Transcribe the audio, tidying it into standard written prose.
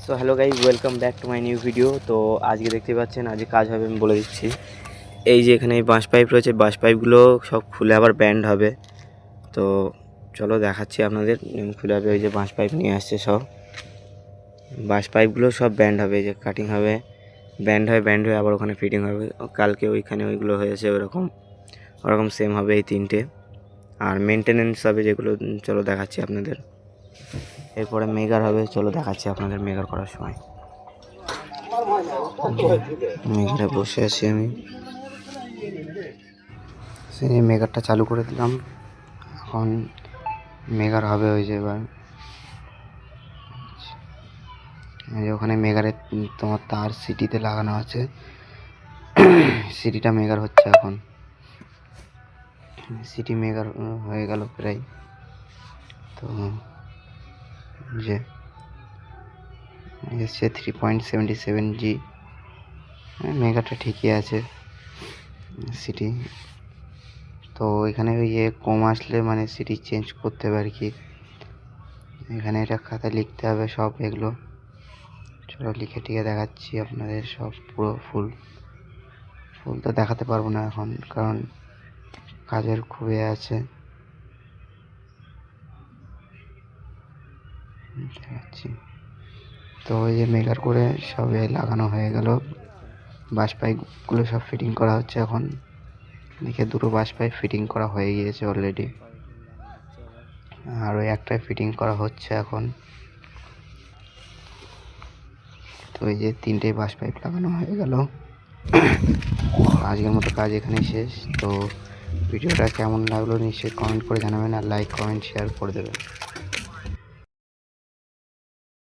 So hello guys, welcome back to my new video. তো আজকে দেখতে পাচ্ছেন আজকে কাজ হবে, আমি বলে দিচ্ছি। এই যে এখানে বাঁশ পাইপ রয়েছে, বাঁশ পাইপগুলো সব খুলে আবার ব্যান্ড হবে। তো চলো দেখাচ্ছি আপনাদের খুলে হবে। ওই যে বাঁশ পাইপ নিয়ে আসছে, সব বাঁশ পাইপগুলো সব ব্যান্ড হবে। এই যে কাটিং হবে, ব্যান্ড হয়ে আবার ওখানে ফিটিং হবে। কালকে ওইখানে ওইগুলো হয়েছে, ওরকম সেম হবে এই তিনটে। আর মেনটেনেন্স হবে যেগুলো, চলো দেখাচ্ছি আপনাদের। এরপরে মেগার হবে, চলো দেখাচ্ছি আপনাদের মেগার করার সময়। মেগারে বসে আছি আমি, সেই মেগারটা চালু করে দিলাম। এখন মেগার হবে ওই যে এবার ওখানে মেগারে তোমার তার সিটিতে লাগানো আছে, সিটিটা মেগার হচ্ছে এখন। সিটি মেগার হয়ে গেল প্রায়। তো যে এসছে 3.77G, মেগাটা ঠিকই আছে সিটি। তো এখানে ওই কম আসলে মানে সিটি চেঞ্জ করতে হবে আর কি। এখানে এটা খাতায় লিখতে হবে সব এগুলো। চলো লিখে টিকে দেখাচ্ছি আপনাদের সব পুরো ফুল তো দেখাতে পারবো না এখন, কারণ কাজের খুবই আছে। দেখাচ্ছি। তো ওই যে মেগার করে সবে লাগানো হয়ে গেল, বাঁশ পাইপগুলো সব ফিটিং করা হচ্ছে এখন। দেখে দুটো বাঁশ পাইপ ফিটিং করা হয়ে গিয়েছে অলরেডি, আর ওই একটাই ফিটিং করা হচ্ছে এখন। তো এই যে তিনটে বাঁশ পাইপ লাগানো হয়ে গেল। আজকের মতো কাজ এখানেই শেষ। তো ভিডিওটা কেমন লাগলো নিশ্চয়ই কমেন্ট করে জানাবেন, আর লাইক কমেন্ট শেয়ার করে দেবেন।